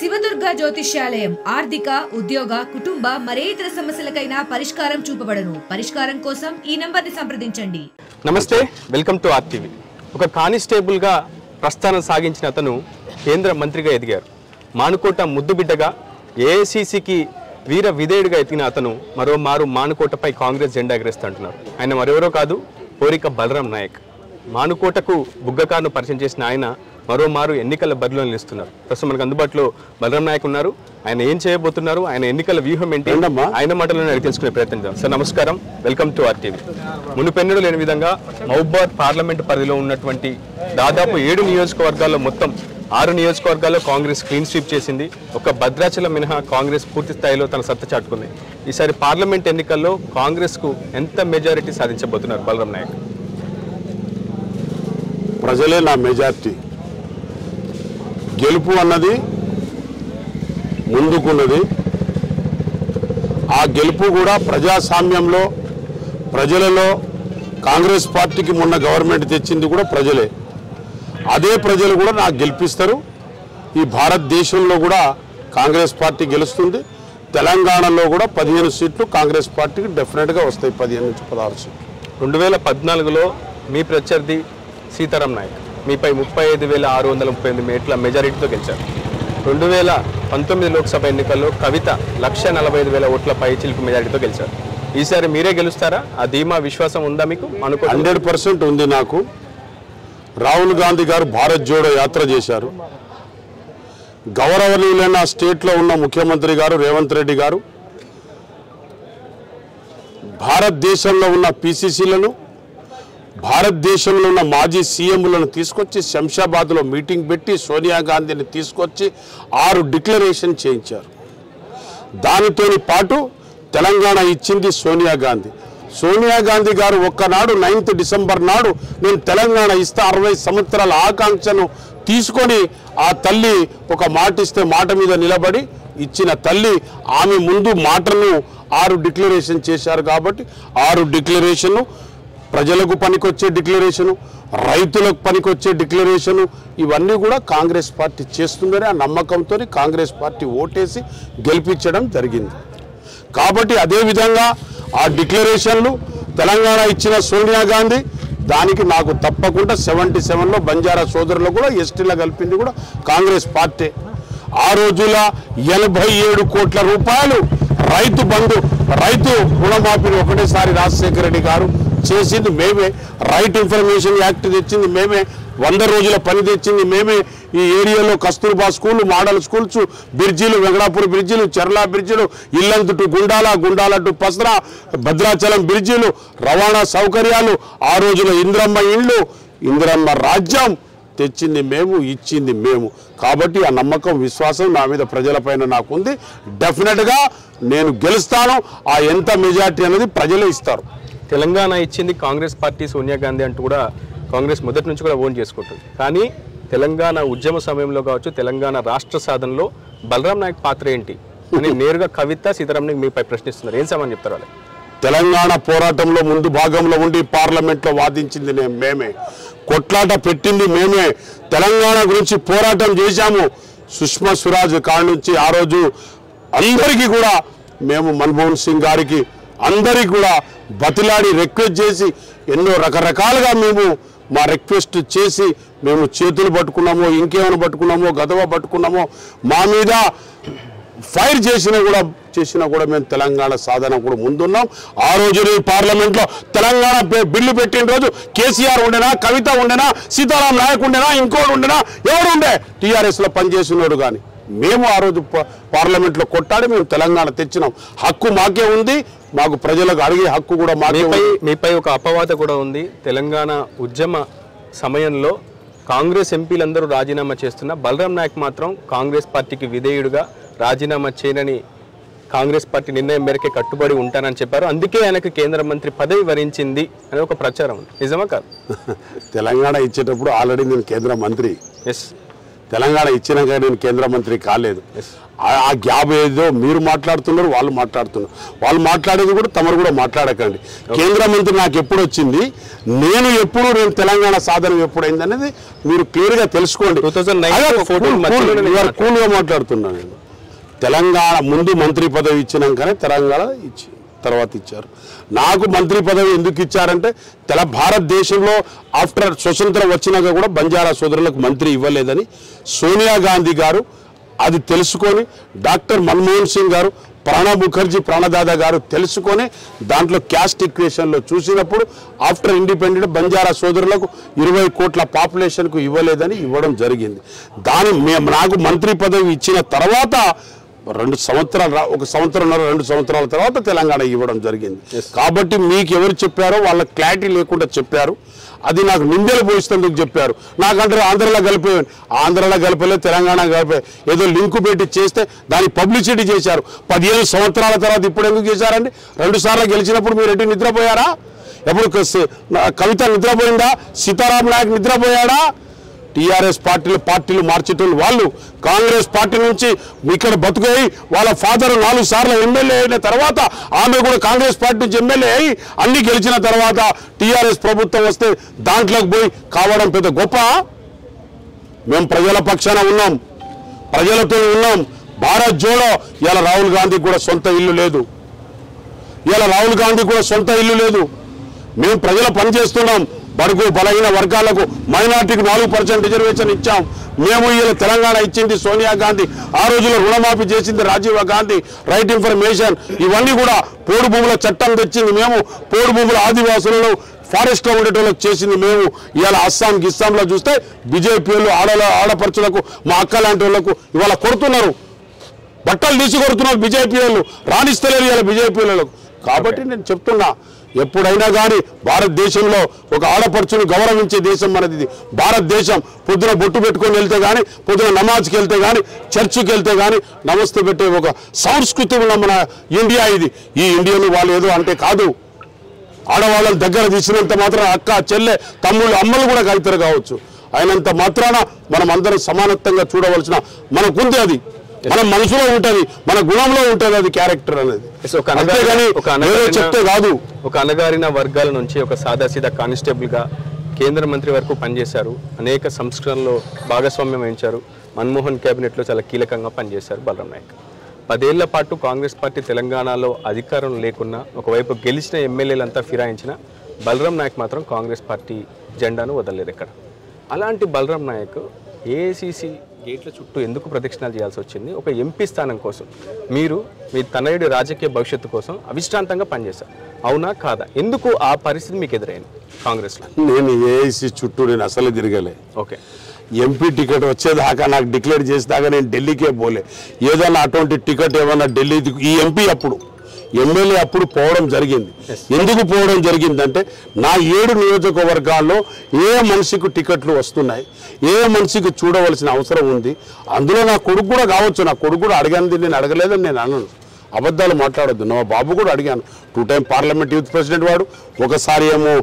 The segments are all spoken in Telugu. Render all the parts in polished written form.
శివదుర్గ జ్యోతిష్యాలయం ఆర్థిక ఉద్యోగ కుటుంబ మరే ఇతర సమస్యలకైనా పరిష్కారం చూపబడను. పరిష్కారం కోసం ఈ నంబర్ని సంప్రదించండి. నమస్తే, వెల్కమ్ టు ఆర్టీవీ. ఒక కానిస్టేబుల్ గా ప్రస్థానం సాగించిన అతను కేంద్ర మంత్రిగా ఎదిగారు. మానుకోట ముద్దుబిడ్డగా ఏఐసిసికి వీర విధేయుడిగా ఎదిగిన అతను మరోమారు మానుకోటపై కాంగ్రెస్ జెండా ఎగరేస్తుంటున్నారు. ఆయన మరెవరో కాదు, కోరిక బలరాం నాయక్. మానుకోటకు బుగ్గకారును పరిచయం చేసిన ఆయన మరోమారు ఎన్నికల బరిలో నిలుస్తున్నారు. ప్రస్తుతం మనకు అందుబాటులో బలరాం నాయక్ ఉన్నారు. ఆయన ఏం చేయబోతున్నారు, ఆయన ఎన్నికల వ్యూహం ఏంటి, ఆయన మాటలను అడిగి తెలుసుకునే ప్రయత్నం చేద్దాం. సార్ నమస్కారం, వెల్కమ్ టు ఆర్టీవీ. మునుపెన్నడూ లేని విధంగా మహబూబాబాద్ పార్లమెంటు పరిధిలో ఉన్నటువంటి దాదాపు 7 నియోజకవర్గాల్లో మొత్తం 6 నియోజకవర్గాల్లో కాంగ్రెస్ క్లీన్ స్వీప్ చేసింది. ఒక భద్రాచలం మినహా కాంగ్రెస్ పూర్తి స్థాయిలో తన సత్తా చాటుకుంది. ఈసారి పార్లమెంట్ ఎన్నికల్లో కాంగ్రెస్కు ఎంత మెజారిటీ సాధించబోతున్నారు బలరాం నాయక్? ప్రజలే నా మెజార్టీ. గెలుపు అన్నది ముందుకున్నది. ఆ గెలుపు కూడా ప్రజాస్వామ్యంలో ప్రజలలో కాంగ్రెస్ పార్టీకి మొన్న గవర్నమెంట్ తెచ్చింది కూడా ప్రజలే. అదే ప్రజలు కూడా నాకు గెలిపిస్తారు. ఈ భారతదేశంలో కూడా కాంగ్రెస్ పార్టీ గెలుస్తుంది. తెలంగాణలో కూడా 15 సీట్లు కాంగ్రెస్ పార్టీకి డెఫినెట్గా వస్తాయి, 15 నుంచి 16 సీట్లు. 2014లో మీ ప్రత్యర్థి సీతారాం నాయక్ మీపై 35,638 మేట్ల మెజారిటీతో గెలిచారు. 2019 లోక్సభ ఎన్నికల్లో కవిత 1,45,000 ఓట్ల పై చిలుకు మెజారిటీతో గెలిచారు. ఈసారి మీరే గెలుస్తారా? ఆ ధీమా విశ్వాసం ఉందా మీకు? 100% ఉంది నాకు. రాహుల్ గాంధీ గారు భారత్ జోడో యాత్ర చేశారు. గౌరవనీయులైన స్టేట్లో ఉన్న ముఖ్యమంత్రి గారు రేవంత్ రెడ్డి గారు భారతదేశంలో ఉన్న పిసిసిలను, భారతదేశంలో ఉన్న మాజీ సీఎంలను తీసుకొచ్చి శంషాబాద్లో మీటింగ్ పెట్టి సోనియా గాంధీని తీసుకొచ్చి 6 డిక్లరేషన్ చేయించారు. దానితో పాటు తెలంగాణ ఇచ్చింది సోనియా గాంధీ. సోనియా గాంధీ గారు ఒక్కనాడు 9th డిసెంబర్ నాడు నేను తెలంగాణ ఇస్తా 60 సంవత్సరాల ఆకాంక్షను తీసుకొని ఆ తల్లి ఒక మాట ఇస్తే మాట మీద నిలబడి ఇచ్చిన తల్లి, ఆమె ముందు మాటను 6 డిక్లరేషన్ చేశారు. కాబట్టి 6 డిక్లరేషన్ను ప్రజలకు పనికొచ్చే డిక్లరేషను, రైతులకు పనికొచ్చే డిక్లరేషను, ఇవన్నీ కూడా కాంగ్రెస్ పార్టీ చేస్తుందని ఆ నమ్మకంతో కాంగ్రెస్ పార్టీ ఓటేసి గెలిపించడం జరిగింది. కాబట్టి అదేవిధంగా ఆ డిక్లరేషన్లు తెలంగాణ ఇచ్చిన సోనియా గాంధీ, దానికి నాకు తప్పకుండా 77లో బంజారా సోదరులు కూడా ఎస్టీలో కలిపింది కూడా కాంగ్రెస్ పార్టీ. ఆ రోజుల 87 కోట్ల రూపాయలు రైతు బంధు, రైతు రుణమాఫీని ఒకటేసారి రాజశేఖర రెడ్డి గారు చేసింది మేమే. రైట్ ఇన్ఫర్మేషన్ యాక్ట్ తెచ్చింది మేమే. 100 రోజుల పని తెచ్చింది మేమే. ఈ ఏరియాలో కస్తూర్బా స్కూల్, మోడల్ స్కూల్స్, బ్రిడ్జిలు, వెంకటాపూర్ బ్రిడ్జిలు, చెర్లా బ్రిడ్జిలు, ఇల్లంతు టు గుండాల, గుండాల టు పసరా, భద్రాచలం బ్రిడ్జిలు, రవాణా సౌకర్యాలు, ఆ రోజున ఇంద్రమ్మ ఇండ్లు, ఇంద్రమ్మ రాజ్యం తెచ్చింది మేము, ఇచ్చింది మేము. కాబట్టి ఆ నమ్మకం, విశ్వాసం నా మీద ప్రజలపైన నాకుంది. డెఫినెట్గా నేను గెలుస్తాను. ఆ ఎంత మెజార్టీ అనేది ప్రజలే ఇస్తారు. తెలంగాణ ఇచ్చింది కాంగ్రెస్ పార్టీ, సోనియా గాంధీ అంటూ కూడా కాంగ్రెస్ మొదటి నుంచి కూడా ఓన్ చేసుకుంటుంది. కానీ తెలంగాణ ఉద్యమ సమయంలో కావచ్చు, తెలంగాణ రాష్ట్ర సాధనలో బలరాం నాయక్ పాత్ర ఏంటి అని నేరుగా కవిత సీతారాంని మీపై ప్రశ్నిస్తున్నారు. ఏం సమాధానం చెప్తారు వాళ్ళు? తెలంగాణ పోరాటంలో ముందు భాగంలో ఉండి పార్లమెంట్లో వాదించింది మేమే, కొట్లాట పెట్టింది మేమే, తెలంగాణ గురించి పోరాటం చేశాము. సుష్మా స్వరాజ్ కాడ నుంచి ఆ రోజు అందరికీ కూడా మేము మన్మోహన్ సింగ్ గారికి అందరికీ కూడా బతిలాడి రిక్వెస్ట్ చేసి ఎన్నో రకరకాలుగా మేము మా రిక్వెస్ట్ చేసి మేము చేతులు పట్టుకున్నామో, ఇంకేమైనా పట్టుకున్నామో, గదవ పట్టుకున్నామో, మా మీద ఫైర్ చేసినా కూడా మేము తెలంగాణ సాధన కూడా ముందున్నాం. ఆ రోజునే పార్లమెంట్లో తెలంగాణ బిల్లు పెట్టిన రోజు కేసీఆర్ ఉండేనా, కవిత ఉండేనా, సీతారాం నాయక్ ఉండేనా, ఇంకోటి ఉండేనా, ఎవరు ఉండే టీఆర్ఎస్లో పనిచేసినోడు. కానీ మేము ఆ రోజు పార్లమెంట్లో కొట్టాడి మేము తెలంగాణ తెచ్చినాం. హక్కు మాకే ఉంది, మాకు ప్రజలకు అడిగే హక్కు కూడా మాకే. మీపై ఒక అపవాద కూడా ఉంది. తెలంగాణ ఉద్యమ సమయంలో కాంగ్రెస్ ఎంపీలందరూ రాజీనామా చేస్తున్నా బలరాం నాయక్ మాత్రం కాంగ్రెస్ పార్టీకి విధేయుడుగా రాజీనామా చేయనని కాంగ్రెస్ పార్టీ నిర్ణయం మేరకే కట్టుబడి ఉంటానని చెప్పారు. అందుకే ఆయనకు కేంద్ర మంత్రి పదవి వరించింది అనే ఒక ప్రచారం ఉంది. నిజమా కాదు? తెలంగాణ ఇచ్చేటప్పుడు ఆల్రెడీ నేను కేంద్ర మంత్రి. తెలంగాణ ఇచ్చినాక నేను కేంద్ర మంత్రి కాలేదు. ఆ గ్యాప్ ఏదో మీరు మాట్లాడుతున్నారు, వాళ్ళు మాట్లాడుతున్నారు. వాళ్ళు మాట్లాడేది కూడా తమరు కూడా మాట్లాడకండి. కేంద్ర మంత్రి నాకు ఎప్పుడు వచ్చింది, నేను తెలంగాణ సాధన ఎప్పుడైంది అనేది మీరు క్లియర్గా తెలుసుకోండి. కూల్గా మాట్లాడుతున్నాను నేను. తెలంగాణ ముందు మంత్రి పదవి ఇచ్చినాకనే తెలంగాణ తర్వాత ఇచ్చారు. నాకు మంత్రి పదవి ఎందుకు ఇచ్చారంటే భారతదేశంలో ఆఫ్టర్ స్వతంత్రం వచ్చినాక కూడా బంజారా సోదరులకు మంత్రి ఇవ్వలేదని సోనియా గాంధీ గారు అది తెలుసుకొని, డాక్టర్ మన్మోహన్ సింగ్ గారు, ప్రణబ్ ముఖర్జీ ప్రాణదాదా గారు తెలుసుకొని దాంట్లో క్యాస్ట్ ఈక్వేషన్లో చూసినప్పుడు ఆఫ్టర్ ఇండిపెండెంట్ బంజారా సోదరులకు 20 కోట్ల పాపులేషన్కు ఇవ్వలేదని ఇవ్వడం జరిగింది. నాకు మంత్రి పదవి ఇచ్చిన తర్వాత 2 సంవత్సరాలు 1 సంవత్సరంన్నర 2 సంవత్సరాల తర్వాత తెలంగాణ ఇవ్వడం జరిగింది. కాబట్టి మీకు ఎవరు చెప్పారో వాళ్ళ క్లారిటీ లేకుండా చెప్పారు. అది నాకు నిందలు పోయిస్తేందుకు చెప్పారు. నాకంటే ఆంధ్రలో కలిపలేదు, తెలంగాణ కలిపే ఏదో లింకు పెట్టి చేస్తే దాన్ని పబ్లిసిటీ చేశారు. 15 సంవత్సరాల తర్వాత ఇప్పుడు ఎందుకు చేశారండి? 2 సార్లు గెలిచినప్పుడు మీరు ఎటు నిద్రపోయారా? ఎప్పుడు కవిత నిద్రపోయిందా? సీతారాం నాయక్ నిద్రపోయాడా? టీఆర్ఎస్ పార్టీలు మార్చేటోళ్ళు వాళ్ళు. కాంగ్రెస్ పార్టీ నుంచి ఇక్కడ బతుకయి వాళ్ళ ఫాదర్ 4 సార్లు ఎమ్మెల్యే అయిన తర్వాత ఆమె కూడా కాంగ్రెస్ పార్టీ నుంచి ఎమ్మెల్యే అయి అన్ని గెలిచిన తర్వాత టీఆర్ఎస్ ప్రభుత్వం వస్తే దాంట్లోకి పోయి కావడం పెద్ద గొప్ప. మేము ప్రజల పక్షాన ఉన్నాం, ప్రజలతో ఉన్నాం. భారత్ జోడో ఇలా రాహుల్ గాంధీకి కూడా సొంత ఇల్లు లేదు. మేము ప్రజల పని చేస్తున్నాం. బడుగు బలహీన వర్గాలకు మైనార్టీకి 4% రిజర్వేషన్ ఇచ్చాం మేము. ఇలా తెలంగాణ ఇచ్చింది సోనియా గాంధీ, ఆ రోజుల్లో రుణమాఫీ చేసింది రాజీవ్ గాంధీ, రైట్ ఇన్ఫర్మేషన్ ఇవన్నీ కూడా పోడు భూముల చట్టం తెచ్చింది మేము, పోడు భూముల ఆదివాసులను ఫారెస్ట్లో ఉండేటోళ్ళకి చేసింది మేము. ఇవాళ గిస్సాంలో చూస్తే బీజేపీ వాళ్ళు ఆడపడుచులకు మా అక్క లాంటి వాళ్ళకు ఇవాళ కొడుతున్నారు, బట్టలు తీసి కొడుతున్నారు బీజేపీ వాళ్ళు, రాణిస్తలేరు ఇవాళ బీజేపీ వాళ్ళకు. కాబట్టి నేను చెప్తున్నా, ఎప్పుడైనా కానీ భారతదేశంలో ఒక ఆడపడుచుని గౌరవించే దేశం మనది. భారతదేశం పొద్దున బొట్టు పెట్టుకొని వెళ్తే కానీ, పొద్దున నమాజ్కి వెళ్తే కానీ, చర్చికి వెళ్తే కానీ నమస్తే పెట్టే ఒక సంస్కృతి ఉన్న మన ఇండియా ఇది. ఈ ఇండియాను వాళ్ళు ఏదో అంటే కాదు. ఆడవాళ్ళని దగ్గర తీసినంత మాత్రాన అక్క, చెల్లె, తమ్ముళ్ళు, అమ్మలు కూడా కలుగుతారు కావచ్చు. అయినంత మాత్రాన మనం అందరం సమానత్వంగా చూడవలసిన మనకుంది. అది మన మనసులో ఉంటుంది, మన గుణంలో ఉంటుంది అది క్యారెక్టర్ అనేది. చెప్తే కాదు. ఒక అణగారిన వర్గాల నుంచి ఒక సాదాసీదా కానిస్టేబుల్గా కేంద్ర మంత్రి వరకు పనిచేశారు. అనేక సంస్కరణలో భాగస్వామ్యం వహించారు. మన్మోహన్ క్యాబినెట్లో చాలా కీలకంగా పనిచేశారు బలరాం నాయక్. 10 ఏళ్ల పాటు కాంగ్రెస్ పార్టీ తెలంగాణలో అధికారం లేకున్నా ఒకవైపు గెలిచిన ఎమ్మెల్యేలంతా ఫిరాయించిన బలరాం నాయక్ మాత్రం కాంగ్రెస్ పార్టీ జెండాను వదలలేదు ఎక్కడ. అలాంటి బలరాం నాయక్ ఏఐసిసి గేట్ల చుట్టూ ఎందుకు ప్రదక్షిణాలు చేయాల్సి వచ్చింది? ఒక ఎంపీ స్థానం కోసం మీరు మీ తనయుడి రాజకీయ భవిష్యత్తు కోసం అవిశ్రాంతంగా పనిచేశారు, అవునా కాదా? ఎందుకు ఆ పరిస్థితి మీకు ఎదురైంది కాంగ్రెస్లో? నేను ఏఐసి చుట్టూ నేను అసలు తిరగలే. ఓకే, ఎంపీ టికెట్ వచ్చేదాకా నాకు డిక్లేర్ చేసేదాకా నేను ఢిల్లీకే పోలే. ఏదైనా అటువంటి టికెట్ ఏమన్నా ఢిల్లీ, ఈ ఎంపీ అప్పుడు ఎమ్మెల్యే అప్పుడు పోవడం జరిగింది. ఎందుకు పోవడం జరిగిందంటే నా 7 నియోజకవర్గాల్లో ఏ మనిషికి టికెట్లు వస్తున్నాయి, ఏ మనిషికి చూడవలసిన అవసరం ఉంది. అందులో నా కొడుకు కూడా కావచ్చు. నా కొడుకు కూడా అడిగాను, నేను అడగలేదని నేను అన్నాను. అబద్ధాలు మాట్లాడొద్దు. నా బాబు కూడా అడిగాను. 2 టైం పార్లమెంట్ యూత్ ప్రెసిడెంట్ వాడు, ఒకసారి ఏమో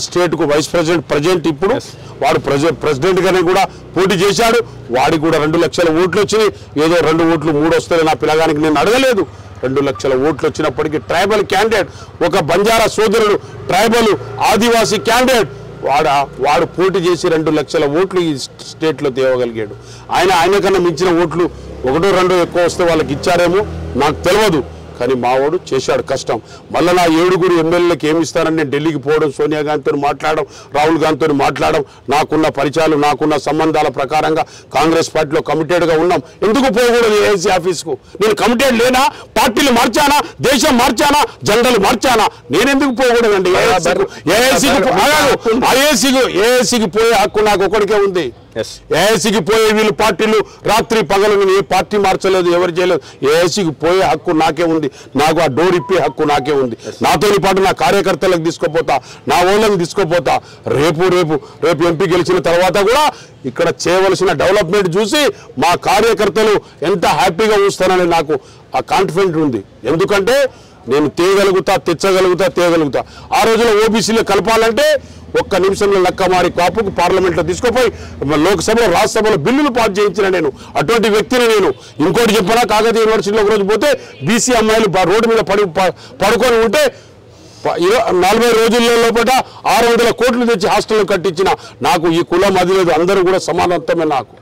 స్టేట్కు వైస్ ప్రెసిడెంట్ ఇప్పుడు వాడు ప్రెసిడెంట్గానే కూడా పోటీ చేశాడు. వాడికి కూడా 2 లక్షల ఓట్లు వచ్చినాయి. ఏదో 2 ఓట్లు 3 వస్తాయి నా పిల్లగానికి నేను అడగలేదు. 2 లక్షల ఓట్లు వచ్చినప్పటికీ ట్రైబల్ క్యాండిడేట్, ఒక బంజారా సోదరుడు, ట్రైబల్ ఆదివాసీ క్యాండిడేట్ వాడు పోటీ చేసి 2 లక్షల ఓట్లు ఈ స్టేట్లో తేవగలిగాడు. ఆయనకన్నా మించిన ఓట్లు 1-2 ఎక్కువ వస్తే వాళ్ళకి ఇచ్చారేమో నాకు తెలియదు. కానీ మావాడు చేశాడు కష్టం. మళ్ళీ నా 7 ఎమ్మెల్యేలకు ఏమి ఇస్తానని నేను ఢిల్లీకి పోవడం, సోనియా గాంధీతో మాట్లాడడం, రాహుల్ గాంధీతో మాట్లాడడం, నాకున్న పరిచయాలు, నాకున్న సంబంధాల ప్రకారంగా కాంగ్రెస్ పార్టీలో కమిటెడ్గా ఉన్నాం. ఎందుకు పోకూడదు ఏఐసీ ఆఫీస్కు? నేను కమిటెడ్ లేనా? పార్టీలు మార్చానా? దేశం మార్చానా? జెండాలు మార్చానా? నేనెందుకు పోకూడదండి? ఏఐసీకి పోయే హక్కు నాకు ఒకటికే ఉంది. ఏఐసీకి పోయే వీళ్ళు పార్టీలు రాత్రి పగలు ఏ పార్టీ మార్చలేదు, ఎవరు చేయలేదు. ఏఐసీకి పోయే హక్కు నాకే ఉంది. నాకు ఆ డోర్ ఇప్పే హక్కు నాకే ఉంది. నాతో పాటు నా కార్యకర్తలకు తీసుకోపోతా, నా ఓళ్ళని తీసుకోపోతా. రేపు ఎంపీ గెలిచిన తర్వాత కూడా ఇక్కడ చేయవలసిన డెవలప్మెంట్ చూసి మా కార్యకర్తలు ఎంత హ్యాపీగా చూస్తానని నాకు ఆ కాన్ఫిడెంట్ ఉంది. ఎందుకంటే నేను తేగలుగుతా. ఆ రోజులో ఓబీసీలో కలపాలంటే ఒక్క నిమిషంలో లక్కమారి కాపుకు పార్లమెంట్లో తీసుకుపోయి లోక్సభలో రాజ్యసభలో బిల్లులు పాస్ చేయించిన నేను అటువంటి వ్యక్తిని నేను. ఇంకోటి చెప్పినా కాకతీయ యూనివర్సిటీలో ఒక రోజు పోతే బీసీ అమ్మాయిలు రోడ్డు మీద పడుకొని ఉంటే 40 రోజుల్లో లోపల 600 కోట్లు తెచ్చి హాస్టల్ కట్టించిన నాకు ఈ కులం అది లేదు, అందరూ కూడా సమానత్వమే. నాకు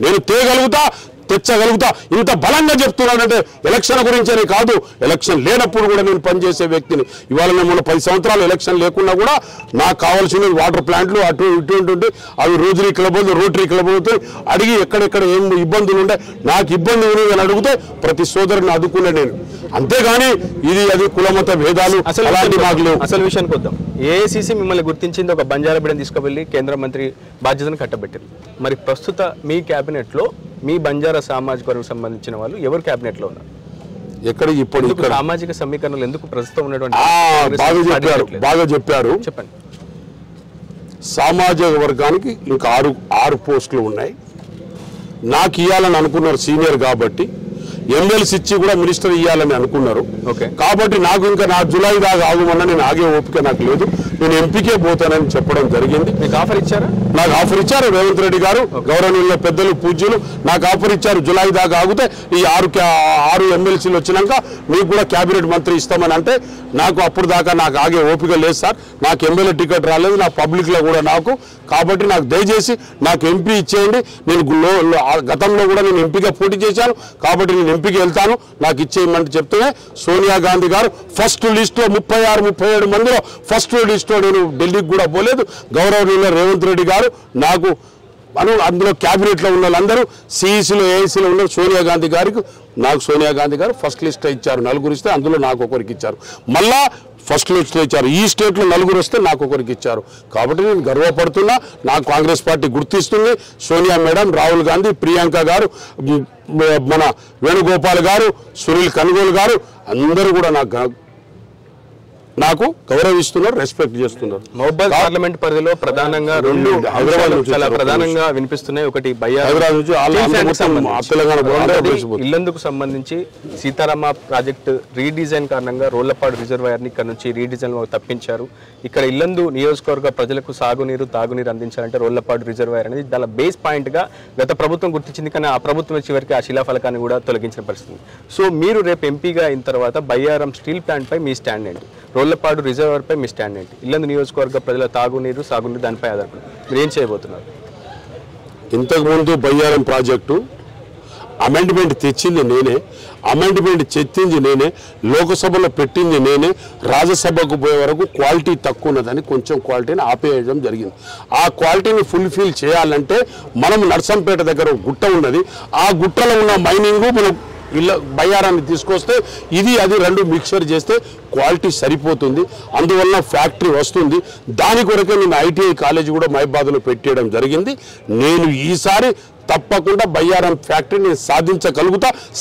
నేను తేగలుగుతా, తెచ్చగలుగుతా. ఇంత బలంగా చెప్తున్నానంటే ఎలక్షన్ గురించనే కాదు, ఎలక్షన్ లేనప్పుడు కూడా నేను పనిచేసే వ్యక్తిని. ఇవాళ నేను మొన్న 10 సంవత్సరాలు ఎలక్షన్ లేకున్నా కూడా నాకు కావాల్సిన వాటర్ ప్లాంట్లు అటు ఇటు ఉంటుంటే అవి రోటరీ క్లబ్ అడిగి ఎక్కడెక్కడ ఏం ఇబ్బందులు ఉంటే నాకు ఇబ్బంది ఉంది అని అడిగితే ప్రతి సోదరుని అదుకునే నేను. అంతేగాని ఇది అది కులమత భేదాలు అలాంటి మాకు లేవు. అసలు విషయానికి వద్దాం. ఏఐసిసి మిమ్మల్ని గుర్తించింది ఒక బంజారా బిడ్డను తీసుకువెళ్ళి కేంద్ర మంత్రి బాధ్యతను కట్టబెట్టింది. మరి ప్రస్తుత మీ క్యాబినెట్లో మీ బంజారా సామాజిక వర్గం సంబంధించిన వాళ్ళు ఎవరు క్యాబినెట్ లో ఉన్నారు? ఎక్కడ ఇప్పుడు సామాజిక సమీకరణలు ఎందుకు ప్రస్తుతం ఉన్నటువంటి బాగా చెప్పారు. చెప్పండి. సామాజిక వర్గానికి ఇంకా 6 పోస్టులు ఉన్నాయి. నాకు ఇవ్వాలని అనుకున్నారు సీనియర్ కాబట్టి, ఎమ్మెల్సీ ఇచ్చి కూడా మినిస్టర్ ఇవ్వాలని అనుకున్నారు కాబట్టి నాకు ఇంకా నా జూలై దాకా ఆగమన్నా నేను ఆగే ఓపిక నాకు లేదు, నేను ఎంపీకే పోతానని చెప్పడం జరిగింది. మీకు ఆఫర్ ఇచ్చారా? నాకు ఆఫర్ ఇచ్చారు రేవంత్ రెడ్డి గారు, గౌరవనీయుల పెద్దలు పూజ్యులు నాకు ఆఫర్ ఇచ్చారు. జూలై దాకా ఆగితే ఈ 6 ఎమ్మెల్సీలు వచ్చినాక మీకు కూడా క్యాబినెట్ మంత్రి ఇస్తామని అంటే నాకు అప్పుడు దాకా నాకు ఆగే ఓపిక లేదు సార్. నాకు ఎమ్మెల్యే టికెట్ రాలేదు నా పబ్లిక్లో కూడా నాకు. కాబట్టి నాకు దయచేసి నాకు ఎంపీ ఇచ్చేయండి. నేను గతంలో కూడా నేను ఎంపీగా పోటీ చేశాను కాబట్టి నేను ఎంపీకి వెళ్తాను, నాకు ఇచ్చేయమంటే చెప్తూనే సోనియా గాంధీ గారు ఫస్ట్ లిస్టులో 36-37 మందిలో ఫస్ట్ లిస్టులో నేను ఢిల్లీకి కూడా పోలేదు. గౌరవనీయుల రేవంత్ రెడ్డి గారు నాకు అందులో క్యాబినెట్లో ఉన్న వాళ్ళందరూ సిఈసీలో ఏఐసీలో ఉన్నారు. సోనియా గాంధీ గారికి సోనియా గాంధీ గారు ఫస్ట్ లిస్ట్ ఇచ్చారు, 4 ఇస్తే అందులో నాకు ఒకరికి ఇచ్చారు. మళ్ళా ఫస్ట్ లిస్ట్లో ఇచ్చారు. ఈ స్టేట్లో 4 వస్తే నాకు ఒకరికి ఇచ్చారు. కాబట్టి నేను గర్వపడుతున్నా. నాకు కాంగ్రెస్ పార్టీ గుర్తిస్తుంది. సోనియా మేడం, రాహుల్ గాంధీ, ప్రియాంక గారు, మన వేణుగోపాల్ గారు, సునీల్ కన్గోల్ గారు అందరూ కూడా నాకు గౌరవిస్తున్నారు, రెస్పెక్ట్ చేస్తున్నారు. మహబూబాద్ పార్లమెంట్ పరిధిలో ప్రధానంగా 2 చాలా ప్రధానంగా వినిపిస్తున్నాయి. ఒకటి ఇల్లందుకు సంబంధించి సీతారామ ప్రాజెక్టు రీడిజైన్ కారణంగా రోళ్లపాడు రిజర్వాయర్ ని ఇక్కడ నుంచి రీడిజైన్ తప్పించారు. ఇక్కడ ఇల్లందు నియోజకవర్గ ప్రజలకు సాగునీరు తాగునీరు అందించాలంటే రోళ్లపాడు రిజర్వాయర్ అనేది దాని బేస్ పాయింట్ గా గత ప్రభుత్వం గుర్తించింది. కానీ ఆ ప్రభుత్వం చివరికి ఆ శిలాఫలకాన్ని కూడా తొలగించిన పరిస్థితి. సో మీరు రేపు ఎంపీగా అయిన తర్వాత బయ్యారం స్టీల్ ప్లాంట్ పై మీ స్టాండ్ ఏంటి? రోళ్లపాడు రిజర్వాయర్ పై మీ స్టాండ్ ఏంటి? ఇల్లందు నియోజకవర్గ ప్రజల తాగునీరు సాగునీరు దానిపై ఆధారపడి మీరు ఏం చేయబోతున్నారు? ఇంతకుముందు బయ్యారం ప్రాజెక్టు అమెండ్మెంట్ తెచ్చింది నేనే, అమెండ్మెంట్ చెత్తింది నేనే, లోకసభలో పెట్టింది నేనే. రాజ్యసభకు పోయే వరకు క్వాలిటీ తక్కువ ఉన్నదని కొంచెం క్వాలిటీని ఆపేయడం జరిగింది. ఆ క్వాలిటీని ఫుల్ఫిల్ చేయాలంటే మనం నర్సంపేట దగ్గర గుట్ట ఉన్నది, ఆ గుట్టలో ఉన్న మైనింగ్ మనం బయ్యారాన్ని తీసుకొస్తే ఇది అది 2 మిక్చర్ చేస్తే క్వాలిటీ సరిపోతుంది. అందువల్ల ఫ్యాక్టరీ వస్తుంది. దాని కొరకే నేను ఐటీఐ కాలేజ్ కూడా మహబాద్లో పెట్టేయడం జరిగింది. నేను ఈసారి తప్పకుండా బయ్యారం ఫ్యాక్టరీ నేను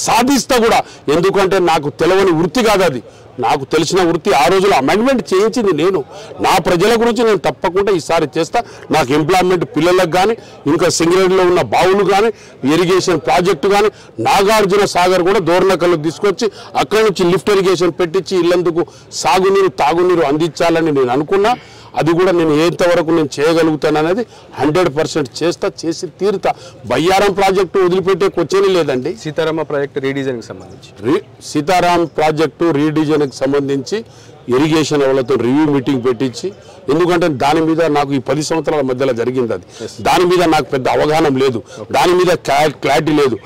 సాధిస్తా కూడా. ఎందుకంటే నాకు తెలవని వృత్తి కాదు అది, నాకు తెలిసిన వృత్తి. ఆ రోజులో అమెండ్మెంట్ చేయించింది నేను. నా ప్రజల గురించి నేను తప్పకుండా ఈసారి చేస్తా. నాకు ఎంప్లాయ్మెంట్ పిల్లలకు కానీ, ఇంకా సింగరేణిలో ఉన్న బావులు కానీ, ఇరిగేషన్ ప్రాజెక్టు కానీ, నాగార్జున సాగర్ కూడా దోర్నకల్లు తీసుకొచ్చి అక్కడి నుంచి లిఫ్ట్ ఇరిగేషన్ పెట్టించి ఇల్లందుకు సాగునీరు తాగునీరు అందించాలని నేను అనుకున్నా. అది కూడా నేను ఎంతవరకు నేను చేయగలుగుతాననేది 100% చేస్తా, చేసి తీరుతా. బయ్యారం ప్రాజెక్టు వదిలిపెట్టే క్వశ్చన్ లేదండి. సీతారామ ప్రాజెక్టు రీడిజైన్కి సంబంధించి సీతారాం ప్రాజెక్టు రీడిజైన్కి సంబంధించి ఇరిగేషన్ వాళ్ళతో రివ్యూ మీటింగ్ పెట్టించి, ఎందుకంటే దాని మీద నాకు ఈ 10 సంవత్సరాల మధ్యలో జరిగింది అది. దాని మీద నాకు పెద్ద అవగాహన లేదు, దాని మీద క్లారిటీ లేదు.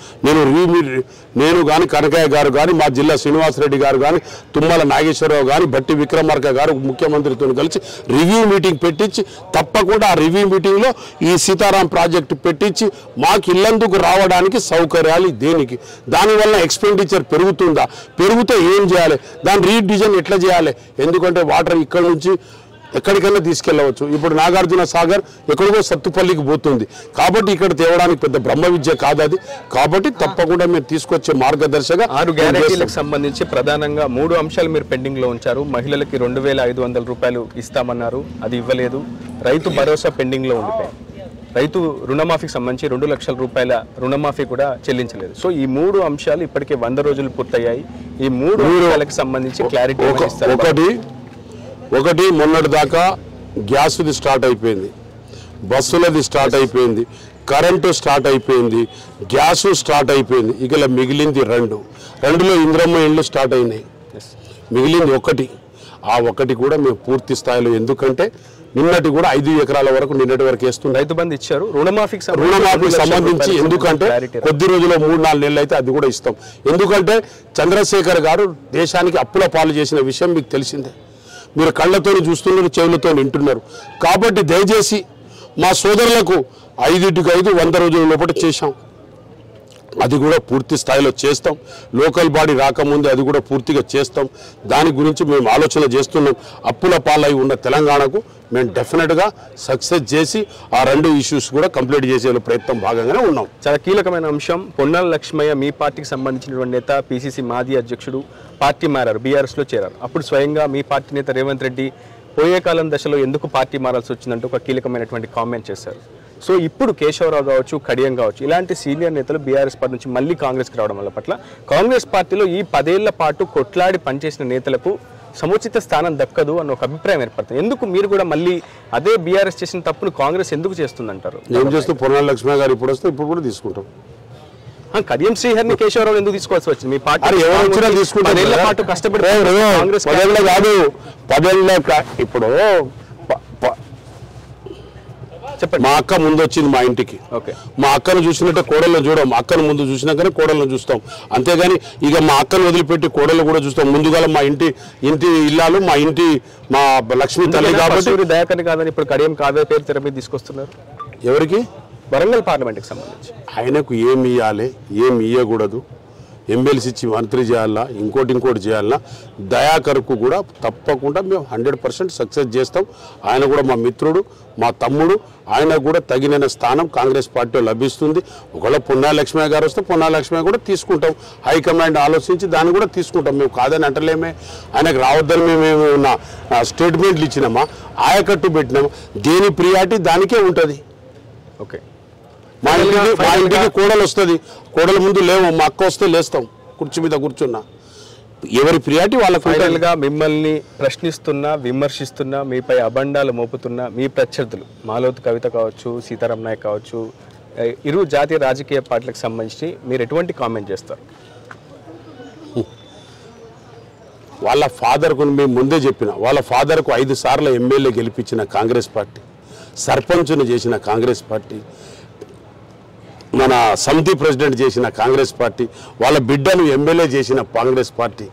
నేను కానీ కనకయ్య గారు కానీ, మా జిల్లా శ్రీనివాసరెడ్డి గారు కానీ, తుమ్మల నాగేశ్వరరావు కానీ, బట్టి విక్రమార్క గారు ముఖ్యమంత్రితో కలిసి రివ్యూ మీటింగ్ పెట్టించి తప్పకుండా ఆ రివ్యూ మీటింగ్లో ఈ సీతారాం ప్రాజెక్టు పెట్టించి మాకు ఇల్లందుకు రావడానికి సౌకర్యాలు దేనికి, దానివల్ల ఎక్స్పెండిచర్ పెరుగుతుందా, పెరిగితే ఏం చేయాలి, దాని రీడిజైన్ ఎట్లా చేయాలి. ఎందుకంటే వాటర్ ఇక్కడ నుంచి ఎక్కడికైనా తీసుకెళ్లవచ్చు. ఇప్పుడు నాగార్జున సాగర్ ఎక్కడికో సత్తుపల్లికి పోతుంది కాబట్టి ఇక్కడ తేవడానికి పెద్ద బ్రహ్మ విద్య కాదు అది. కాబట్టి తప్పకుండా మీరు తీసుకొచ్చే మార్గదర్శక 6 గ్యారెంటీలకు సంబంధించి ప్రధానంగా 3 అంశాలు మీరు పెండింగ్ లో ఉంచారు. మహిళలకి 2500 రూపాయలు ఇస్తామన్నారు, అది ఇవ్వలేదు. రైతు భరోసా పెండింగ్ లో ఉండిపోయింది. రైతు రుణమాఫీకి సంబంధించి 2 లక్షల రూపాయల రుణమాఫీ కూడా చెల్లించలేదు. సో ఈ 3 అంశాలు ఇప్పటికే 100 రోజులు పూర్తయ్యాయి. ఈ 3 అంశాలకు సంబంధించి క్లారిటీ ఒకటి మొన్నటి దాకా గ్యాస్ది స్టార్ట్ అయిపోయింది, బస్సులది స్టార్ట్ అయిపోయింది, కరెంటు స్టార్ట్ అయిపోయింది, గ్యాసు స్టార్ట్ అయిపోయింది. ఇక మిగిలింది రెండులో ఇంద్రమ్మ ఇండ్లు స్టార్ట్ అయినాయి. మిగిలింది ఒకటి. ఆ ఒకటి కూడా మేము పూర్తి స్థాయిలో, ఎందుకంటే నిన్నటి కూడా 5 ఎకరాల వరకు నిన్నటి వరకు వేస్తుంది. రైతు బంధు ఇచ్చారు, రుణమాఫీకి సంబంధించి ఎందుకంటే కొద్ది రోజుల్లో 3-4 నెలలు అయితే అది కూడా ఇస్తాం. ఎందుకంటే చంద్రశేఖర్ గారు దేశానికి అప్పుల పాలు చేసిన విషయం మీకు తెలిసిందే. మీరు కళ్ళతో చూస్తున్నారు, చెవులతో వింటున్నారు. కాబట్టి దయచేసి మా సోదరులకు 5కి 5 100 రోజుల లోపల చేశాం. అది కూడా పూర్తి స్థాయిలో చేస్తాం. లోకల్ బాడీ రాకముందే అది కూడా పూర్తిగా చేస్తాం. దాని గురించి మేము ఆలోచన చేస్తున్నాం. అప్పుల పాలై ఉన్న తెలంగాణకు మేము డెఫినెట్గా సక్సెస్ చేసి ఆ 2 ఇష్యూస్ కూడా కంప్లీట్ చేసే ప్రయత్నం భాగంగానే ఉన్నాం. చాలా కీలకమైన అంశం. పొన్నాల లక్ష్మయ్య మీ పార్టీకి సంబంధించినటువంటి నేత, పిసిసి మాజీ అధ్యక్షుడు, పార్టీ మారారు, బీఆర్ఎస్లో చేరారు. అప్పుడు స్వయంగా మీ పార్టీ నేత రేవంత్ రెడ్డి పోయే కాలం దశలో ఎందుకు పార్టీ మారాల్సి వచ్చిందంటూ ఒక కీలకమైనటువంటి కామెంట్ చేశారు. సో ఇప్పుడు కేశవరావు కావచ్చు, కడియం కావచ్చు, ఇలాంటి సీనియర్ నేతలు బీఆర్ఎస్ పార్టీ నుంచి మళ్ళీ కాంగ్రెస్కి రావడం వల్ల పట్ల కాంగ్రెస్ పార్టీలో ఈ 10 ఏళ్ల పాటు కొట్లాడి పనిచేసిన నేతలకు సముచిత స్థానం దక్కదు అన్న ఒక అభిప్రాయం ఏర్పడుతుంది. ఎందుకు మీరు కూడా మళ్ళీ అదే బీఆర్ఎస్ చేసిన తప్పును కాంగ్రెస్ ఎందుకు చేస్తుందంటారు? ఏం చేస్తూ పొన్నాల లక్ష్మయ్య గారు ఇప్పుడు వస్తే ఇప్పుడు కూడా తీసుకుంటాం. కడియం శ్రీహరిని కేశవరావు ఎందుకు తీసుకోవాల్సి వచ్చింది? మీ పార్టీ తీసుకుంటాం. 10 ఏళ్ల పాటు కష్టపడి కాంగ్రెస్ కాదు 10 ఏళ్ళ ఇప్పుడు చెప్పండి. మా అక్క ముందు వచ్చింది మా ఇంటికి. మా అక్కను చూసినట్టే కోడలను చూడం. మా అక్కను ముందు చూసినాకనే కోడలను చూస్తాం. అంతేగాని ఇక మా అక్కను వదిలిపెట్టి కోడలు కూడా చూస్తాం. ముందుగా మా ఇంటి ఇల్లాలు, మా లక్ష్మీ తల్లి కాబట్టి దయాకర్ని కాదని ఇప్పుడు కడియం కావ్య పేరు తెర మీద తీసుకొస్తున్నారు. ఎవరికి? వరంగల్ పార్లమెంట్కి సంబంధించి ఆయనకు ఏమి ఇవ్వాలి, ఏమి ఇవ్వకూడదు, ఎమ్మెల్సీ ఇచ్చి మంత్రి చేయాలా, ఇంకోటి చేయాలన్నా దయాకర్కు కూడా తప్పకుండా మేము 100% సక్సెస్ చేస్తాం. ఆయన కూడా మా మిత్రుడు, మా తమ్ముడు. ఆయనకు కూడా తగిన స్థానం కాంగ్రెస్ పార్టీలో లభిస్తుంది. ఒకవేళ పొన్నాల లక్ష్మయ్య గారు వస్తే పొన్నాల లక్ష్మయ్య కూడా తీసుకుంటాం. హైకమాండ్ ఆలోచించి దాన్ని కూడా తీసుకుంటాం. మేము కాదని అంటలేమే. ఆయనకు రావద్దని మేము ఉన్న స్టేట్మెంట్లు ఇచ్చినామా, ఆయకట్టు పెట్టినామా, దేని ప్రియారిటీ దానికే ఉంటుంది. ఓకే. మా ఇంటికి కోడలు వస్తుంది, కోడల ముందు లేవు, మా అక్క వస్తే లేస్తాం, కుర్చీ మీద కూర్చున్నా. ఎవరి ప్రియారిటీ వాళ్ళ. ఫైనల్గా మిమ్మల్ని ప్రశ్నిస్తున్నా, విమర్శిస్తున్నా, మీపై అబండాలు మోపుతున్నా మీ ప్రత్యర్థులు మాలోతు కవిత కావచ్చు, సీతారాం నాయక్ కావచ్చు, ఇరు జాతీయ రాజకీయ పార్టీలకు సంబంధించి మీరు ఎటువంటి కామెంట్ చేస్తారు? వాళ్ళ ఫాదర్కు మేము ముందే చెప్పిన, వాళ్ళ ఫాదర్కు 5 సార్లు ఎమ్మెల్యే గెలిపించిన కాంగ్రెస్ పార్టీ, సర్పంచ్ను చేసిన కాంగ్రెస్ పార్టీ, మన సమితి ప్రెసిడెంట్ చేసిన కాంగ్రెస్ పార్టీ, వాళ్ళ బిడ్డను ఎమ్మెల్యే చేసిన కాంగ్రెస్ పార్టీ.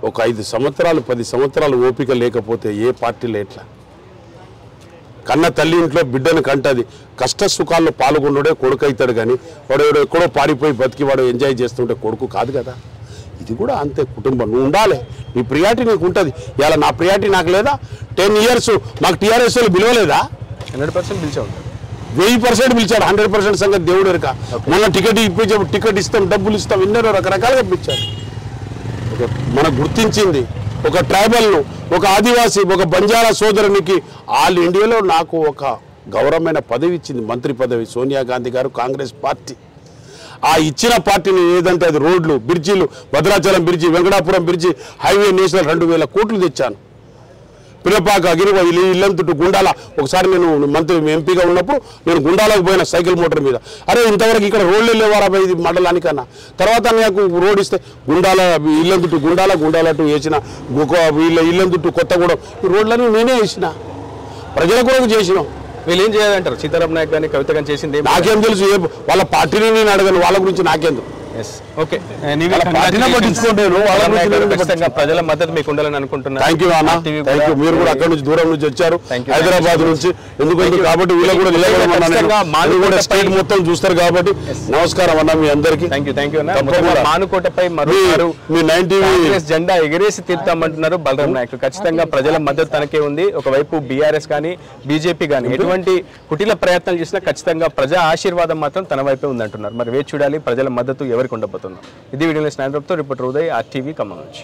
ఒక 5 సంవత్సరాలు 10 సంవత్సరాలు ఓపిక లేకపోతే ఏ పార్టీలో ఎట్లా? కన్న తల్లి ఇంట్లో బిడ్డను కంటది. కష్ట సుఖాల్లో పాల్గొన్నడే కొడుకు అవుతాడు. కానీ వాడు ఎక్కడో పారిపోయి బతికి వాడు ఎంజాయ్ చేస్తుంటే కొడుకు కాదు కదా. ఇది కూడా అంతే. కుటుంబం నువ్వు ఉండాలి, నీ ప్రియారిటీ నీకు ఉంటుంది. ఇలా నా ప్రియారిటీ నాకు లేదా? 10 ఇయర్స్ మాకు టీఆర్ఎస్ పిలవలేదా? 100% పిలిచా ఉంటారు. 1000% పిలిచాడు. 100% సంగతి దేవుడు ఎరుక. మొన్న టికెట్ ఇస్తాం, డబ్బులు ఇస్తాం, ఎన్నో రకరకాలుగా పిలిచాడు. మనకు గుర్తించింది ఒక ట్రైబల్ను, ఒక ఆదివాసీ, ఒక బంజారా సోదరునికి ఆల్ ఇండియాలో నాకు ఒక గౌరవమైన పదవి ఇచ్చింది, మంత్రి పదవి. సోనియా గాంధీ గారు, కాంగ్రెస్ పార్టీ. ఆ ఇచ్చిన పార్టీని ఏదంటే అది రోడ్లు, బ్రిడ్జిలు, Bhadrachalam bridge, Venkatapuram bridge, highway national 2000 కోట్లు తెచ్చాను. పిల్లపాక, అగిరివ, ఇల్లంతుట్టు, గుండాల. ఒకసారి నేను ఎంపీగా ఉన్నప్పుడు నేను గుండాలకు పోయిన సైకిల్ మోటార్ మీద. అరే ఇంతవరకు ఇక్కడ రోడ్లు వెళ్ళేవారా ఇది మండలానికన్నా. తర్వాత నాకు రోడ్ ఇస్తే గుండాల, ఇల్లంతుట్టు, గుండాల టు వేసిన, ఇల్లంతుట్టు, కొత్తగూడెం, ఈ రోడ్లను నేనే వేసిన, ప్రజల కొరకు చేసినాం. వీళ్ళు ఏం చేయాలంటారు? సీతారాం నాయక్ కానీ కవిత కానీ చేసింది నాకేం తెలుసు? వాళ్ళ పార్టీని నేను అడగను, వాళ్ళ గురించి నాకెందుకు. ఓకే, ప్రజల మద్దతు మీకు ఉండాలని అనుకుంటున్నాను. థ్యాంక్ యూ అన్న, థ్యాంక్ యూ. మీరు కూడా అక్కడ నుంచి దూరం నుంచి వచ్చారు, హైదరాబాద్ నుంచి. ఎందుకంటే కాబట్టి వీళ్ళు కూడా నిలబడమన్నా స్టేట్ మొత్తం చూస్తారు కాబట్టి. నమస్కారం అన్న మీ అందరికీ. మానుకోటపై మీ 90 జెండా ఎగిరేసి తీర్తామంటున్నారు బలరాం నాయక్. ఖచ్చితంగా ప్రజల మద్దతు తనకే ఉంది. ఒకవైపు బీఆర్ఎస్ కానీ బీజేపీ కానీ ఎటువంటి కుటిల ప్రయత్నాలు చేసినా ఖచ్చితంగా ప్రజా ఆశీర్వాదం మాత్రం తన వైపే ఉందంటున్నారు. మరి వేచి చూడాలి ప్రజల మద్దతు ఎవరికి ఉండబోతుందో. ఇది వీడియో స్నాండ్రప్తో రిపోర్టర్ ఉదయ్, RTV ఖమ్మం నుంచి.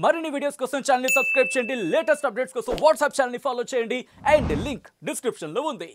మరిన్ని వీడియోస్ కోసం ఛానల్ ని సబ్స్క్రైబ్ చేయండి. లేటెస్ట్ అప్డేట్స్ కోసం వాట్సాప్ ఛానల్ ని ఫాలో చేయండి. అండ్ లింక్ డిస్క్రిప్షన్ లో ఉంది.